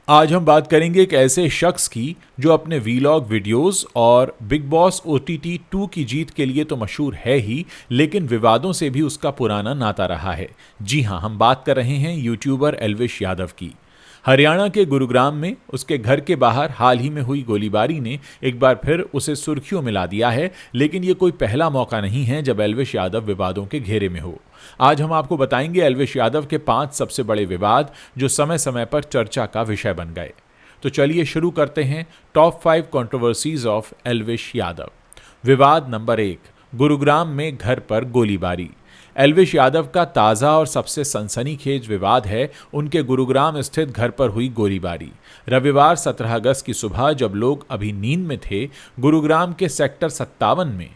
आज हम बात करेंगे एक ऐसे शख्स की जो अपने वीलॉग वीडियोस और बिग बॉस ओटीटी 2 की जीत के लिए तो मशहूर है ही, लेकिन विवादों से भी उसका पुराना नाता रहा है। जी हां, हम बात कर रहे हैं यूट्यूबर एल्विश यादव की। हरियाणा के गुरुग्राम में उसके घर के बाहर हाल ही में हुई गोलीबारी ने एक बार फिर उसे सुर्खियों में ला दिया है, लेकिन ये कोई पहला मौका नहीं है जब एल्विश यादव विवादों के घेरे में हो। आज हम आपको बताएंगे एल्विश यादव के 5 सबसे बड़े विवाद जो समय समय पर चर्चा का विषय बन गए। तो चलिए शुरू करते हैं top 5 controversies of Elvish Yadav. विवाद नंबर 1, गुरुग्राम में घर पर गोलीबारी। एल्विश यादव का ताज़ा और सबसे सनसनीखेज विवाद है उनके गुरुग्राम स्थित घर पर हुई गोलीबारी। रविवार 17 अगस्त की सुबह जब लोग अभी नींद में थे, गुरुग्राम के सेक्टर 57 में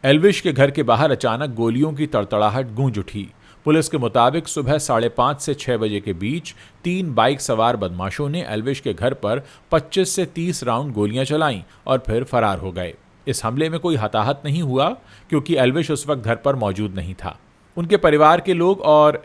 एल्विश के घर के बाहर अचानक गोलियों की तड़तड़ाहट गूंज उठी। पुलिस के मुताबिक सुबह 5:30 से 6 बजे के बीच 3 बाइक सवार बदमाशों ने एल्विश के घर पर 25 से 30 राउंड गोलियां चलाईं और फिर फरार हो गए। इस हमले में कोई हताहत नहीं हुआ क्योंकि एल्विश उस वक्त घर पर मौजूद नहीं था। उनके परिवार के लोग और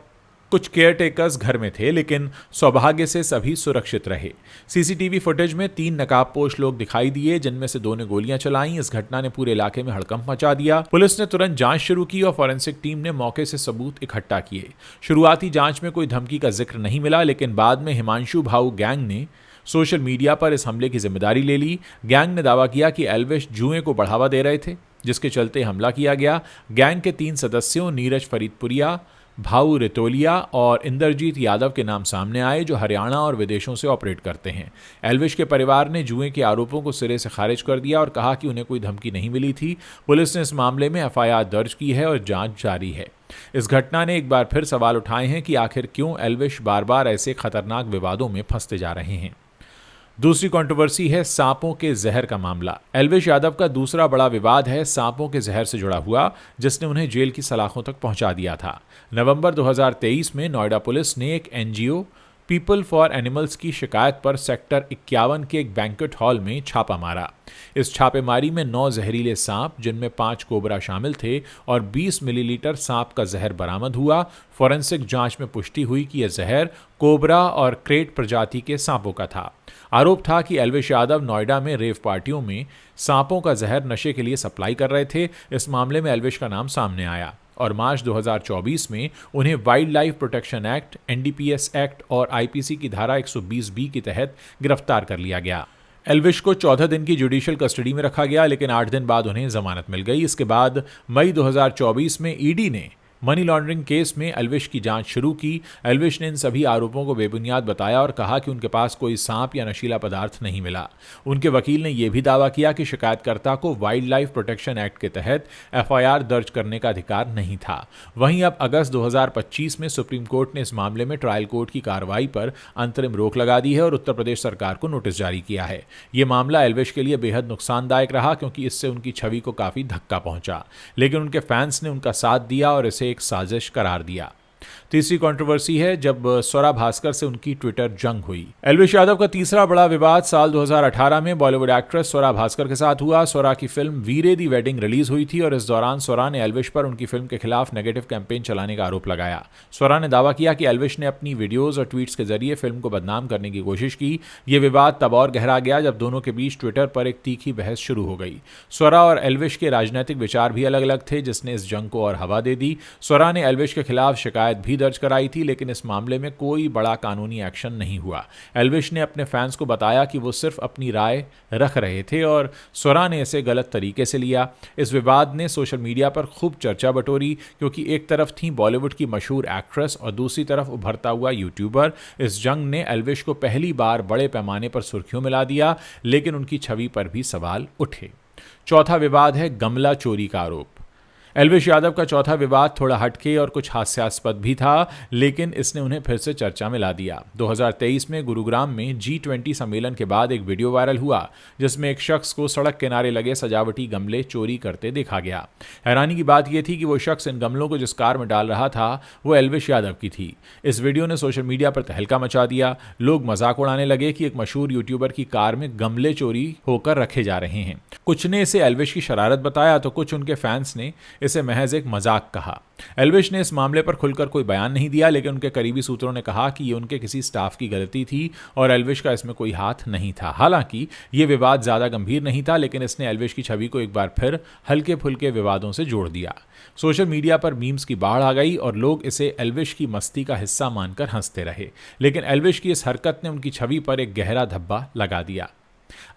कुछ केयर टेकर्स घर में थे, लेकिन सौभाग्य से सभी सुरक्षित रहे। सीसीटीवी फुटेज में 3 नकाबपोश लोग दिखाई दिए, जिनमें से 2 ने गोलियां चलाईं। इस घटना ने पूरे इलाके में हड़कंप मचा दिया। पुलिस ने तुरंत जांच शुरू की और फॉरेंसिक टीम ने मौके से सबूत इकट्ठा किए। शुरुआती जांच में कोई धमकी का जिक्र नहीं मिला, लेकिन बाद में हिमांशु भाऊ गैंग ने सोशल मीडिया पर इस हमले की जिम्मेदारी ले ली। गैंग ने दावा किया कि एल्विश जुए को बढ़ावा दे रहे थे, जिसके चलते हमला किया गया। गैंग के 3 सदस्यों नीरज फरीदपुरिया, भाऊ रितोलिया और इंद्रजीत यादव के नाम सामने आए, जो हरियाणा और विदेशों से ऑपरेट करते हैं। एल्विश के परिवार ने जुए के आरोपों को सिरे से खारिज कर दिया और कहा कि उन्हें कोई धमकी नहीं मिली थी। पुलिस ने इस मामले में एफआईआर दर्ज की है और जांच जारी है। इस घटना ने एक बार फिर सवाल उठाए हैं कि आखिर क्यों एल्विश बार बार ऐसे खतरनाक विवादों में फंसते जा रहे हैं। दूसरी कंट्रोवर्सी है सांपों के जहर का मामला। एल्विश यादव का दूसरा बड़ा विवाद है सांपों के जहर से जुड़ा हुआ, जिसने उन्हें जेल की सलाखों तक पहुंचा दिया था। नवंबर 2023 में नोएडा पुलिस ने एक एनजीओ पीपल फॉर एनिमल्स की शिकायत पर सेक्टर 51 के एक बैंक्वेट हॉल में छापा मारा। इस छापेमारी में 9 जहरीले सांप, जिनमें 5 कोबरा शामिल थे, और 20 मिलीलीटर सांप का जहर बरामद हुआ। फॉरेंसिक जांच में पुष्टि हुई कि यह जहर कोबरा और क्रेट प्रजाति के सांपों का था। आरोप था कि एल्विश यादव नोएडा में रेव पार्टियों में सांपों का जहर नशे के लिए सप्लाई कर रहे थे। इस मामले में एल्विश का नाम सामने आया और मार्च 2024 में उन्हें wild life protection act, NDPS act और आईपीसी की धारा 120 के तहत गिरफ्तार कर लिया गया। एल्विश को 14 दिन की जुडिशियल कस्टडी में रखा गया, लेकिन 8 दिन बाद उन्हें जमानत मिल गई। इसके बाद मई 2024 में ईडी ने मनी लॉन्ड्रिंग केस में एल्विश की जांच शुरू की। एल्विश ने इन सभी आरोपों को बेबुनियाद बताया और कहा कि उनके पास कोई सांप या नशीला पदार्थ नहीं मिला। उनके वकील ने यह भी दावा किया कि शिकायतकर्ता को वाइल्ड लाइफ प्रोटेक्शन एक्ट के तहत एफआईआर दर्ज करने का अधिकार नहीं था। वहीं अब अगस्त 2025 में सुप्रीम कोर्ट ने इस मामले में ट्रायल कोर्ट की कार्रवाई पर अंतरिम रोक लगा दी है और उत्तर प्रदेश सरकार को नोटिस जारी किया है। यह मामला एल्विश के लिए बेहद नुकसानदायक रहा, क्योंकि इससे उनकी छवि को काफी धक्का पहुंचा, लेकिन उनके फैंस ने उनका साथ दिया और इसे एक साजिश करार दिया। तीसरी कंट्रोवर्सी है जब स्वरा भास्कर से उनकी ट्विटर जंग हुई। एल्विश यादव का तीसरा बड़ा विवाद साल 2018 में बॉलीवुड एक्ट्रेस स्वरा भास्कर के साथ हुआ। स्वरा की फिल्म वीरे दी वेडिंग रिलीज हुई थी और इस दौरान स्वरा ने एल्विश पर उनकी फिल्म के खिलाफ नेगेटिव कैंपेन चलाने का आरोप लगाया। स्वरा ने दावा किया कि एल्विश ने अपनी वीडियोज और ट्वीट्स के जरिए फिल्म को बदनाम करने की कोशिश की। यह विवाद तब और गहरा गया जब दोनों के बीच ट्विटर पर एक तीखी बहस शुरू हो गई। स्वरा और एल्विश के राजनीतिक विचार भी अलग अलग थे, जिसने इस जंग को और हवा दे दी। स्वरा ने एल्विश के खिलाफ शिकायत भी दर्ज कराई थी, लेकिन इस मामले में कोई बड़ा कानूनी एक्शन नहीं हुआ। एल्विश ने अपने फैंस को बताया कि वो सिर्फ अपनी राय रख रहे थे और स्वरा ने इसे गलत तरीके से लिया। इस विवाद ने सोशल मीडिया पर खूब चर्चा बटोरी, क्योंकि एक तरफ थी बॉलीवुड की मशहूर एक्ट्रेस और दूसरी तरफ उभरता हुआ यूट्यूबर। इस जंग ने एल्विश को पहली बार बड़े पैमाने पर सुर्खियों में ला दिया, लेकिन उनकी छवि पर भी सवाल उठे। चौथा विवाद है गमला चोरी का आरोप। एल्विश यादव का चौथा विवाद थोड़ा हटके और कुछ हास्यास्पद भी था, लेकिन इसने उन्हें फिर से चर्चा में ला दिया। 2023 में गुरुग्राम में G20 सम्मेलन के बाद एक वीडियो वायरल हुआ, जिसमें एक शख्स को सड़क किनारे लगे सजावटी गमले चोरी करते देखा गया। हैरानी की बात यह थी कि वो शख्स इन गमलों को जिस कार में डाल रहा था वो एल्विश यादव की थी। इस वीडियो ने सोशल मीडिया पर तहलका मचा दिया। लोग मजाक उड़ाने लगे कि एक मशहूर यूट्यूबर की कार में गमले चोरी होकर रखे जा रहे हैं। कुछ ने इसे एल्विश की शरारत बताया, तो कुछ उनके फैंस ने इसे महज एक मजाक कहा। एल्विश ने इस मामले पर खुलकर कोई बयान नहीं दिया, लेकिन उनके करीबी सूत्रों ने कहा कि ये उनके किसी स्टाफ की गलती थी और एल्विश का इसमें कोई हाथ नहीं था। हालांकि ये विवाद ज़्यादा गंभीर नहीं था, लेकिन इसने एल्विश की छवि को एक बार फिर हल्के फुल्के विवादों से जोड़ दिया। सोशल मीडिया पर मीम्स की बाढ़ आ गई और लोग इसे एल्विश की मस्ती का हिस्सा मानकर हंसते रहे, लेकिन एल्विश की इस हरकत ने उनकी छवि पर एक गहरा धब्बा लगा दिया।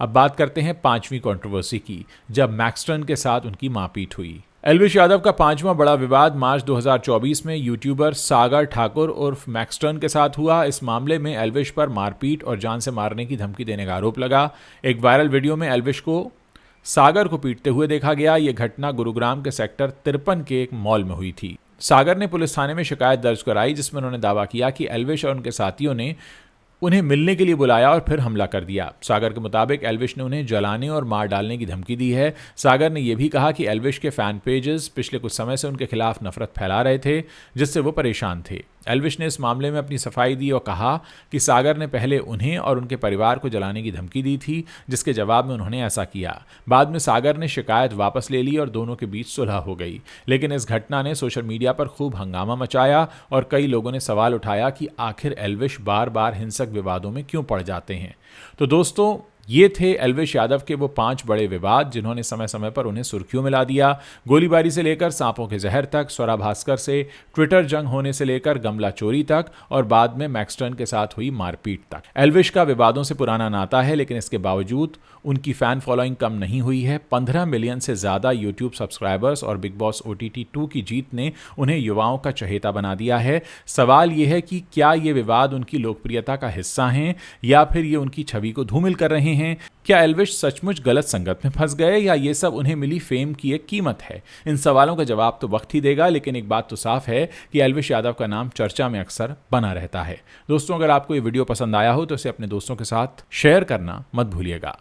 अब बात करते हैं पांचवी कंट्रोवर्सी की, जब मैक्सटर्न के साथ उनकी मारपीट हुई। एल्विश यादव का पांचवां बड़ा विवाद मार्च 2024 में यूट्यूबर सागर ठाकुर उर्फ मैक्सटर्न के साथ हुआ। इस मामले में एल्विश पर मारपीट और जान से मारने की धमकी देने का आरोप लगा। एक वायरल वीडियो में एल्विश को सागर को पीटते हुए देखा गया। यह घटना गुरुग्राम के सेक्टर 53 के एक मॉल में हुई थी। सागर ने पुलिस थाने में शिकायत दर्ज कराई, जिसमें उन्होंने दावा किया कि एल्विश और उनके साथियों ने उन्हें मिलने के लिए बुलाया और फिर हमला कर दिया। सागर के मुताबिक एल्विश ने उन्हें जलाने और मार डालने की धमकी दी है। सागर ने यह भी कहा कि एल्विश के फैन पेजेस पिछले कुछ समय से उनके खिलाफ नफरत फैला रहे थे, जिससे वो परेशान थे। एल्विश ने इस मामले में अपनी सफाई दी और कहा कि सागर ने पहले उन्हें और उनके परिवार को जलाने की धमकी दी थी, जिसके जवाब में उन्होंने ऐसा किया। बाद में सागर ने शिकायत वापस ले ली और दोनों के बीच सुलह हो गई, लेकिन इस घटना ने सोशल मीडिया पर खूब हंगामा मचाया और कई लोगों ने सवाल उठाया कि आखिर एल्विश बार बार हिंसक विवादों में क्यों पड़ जाते हैं। तो दोस्तों, ये थे एल्विश यादव के वो 5 बड़े विवाद जिन्होंने समय समय पर उन्हें सुर्खियों में ला दिया। गोलीबारी से लेकर सांपों के जहर तक, स्वरा भास्कर से ट्विटर जंग होने से लेकर गमला चोरी तक और बाद में मैक्सटर्न के साथ हुई मारपीट तक। एल्विश का विवादों से पुराना नाता है, लेकिन इसके बावजूद उनकी फैन फॉलोइंग कम नहीं हुई है। 15 मिलियन से ज्यादा यूट्यूब सब्सक्राइबर्स और बिग बॉस OTT 2 की जीत ने उन्हें युवाओं का चहेता बना दिया है। सवाल यह है कि क्या ये विवाद उनकी लोकप्रियता का हिस्सा हैं या फिर ये उनकी छवि को धूमिल कर रहे हैं। क्या एल्विश सचमुच गलत संगत में फंस गए या ये सब उन्हें मिली फेम की एक कीमत है? इन सवालों का जवाब तो वक्त ही देगा, लेकिन एक बात तो साफ है कि एल्विश यादव का नाम चर्चा में अक्सर बना रहता है। दोस्तों, अगर आपको ये वीडियो पसंद आया हो तो इसे अपने दोस्तों के साथ शेयर करना मत भूलिएगा।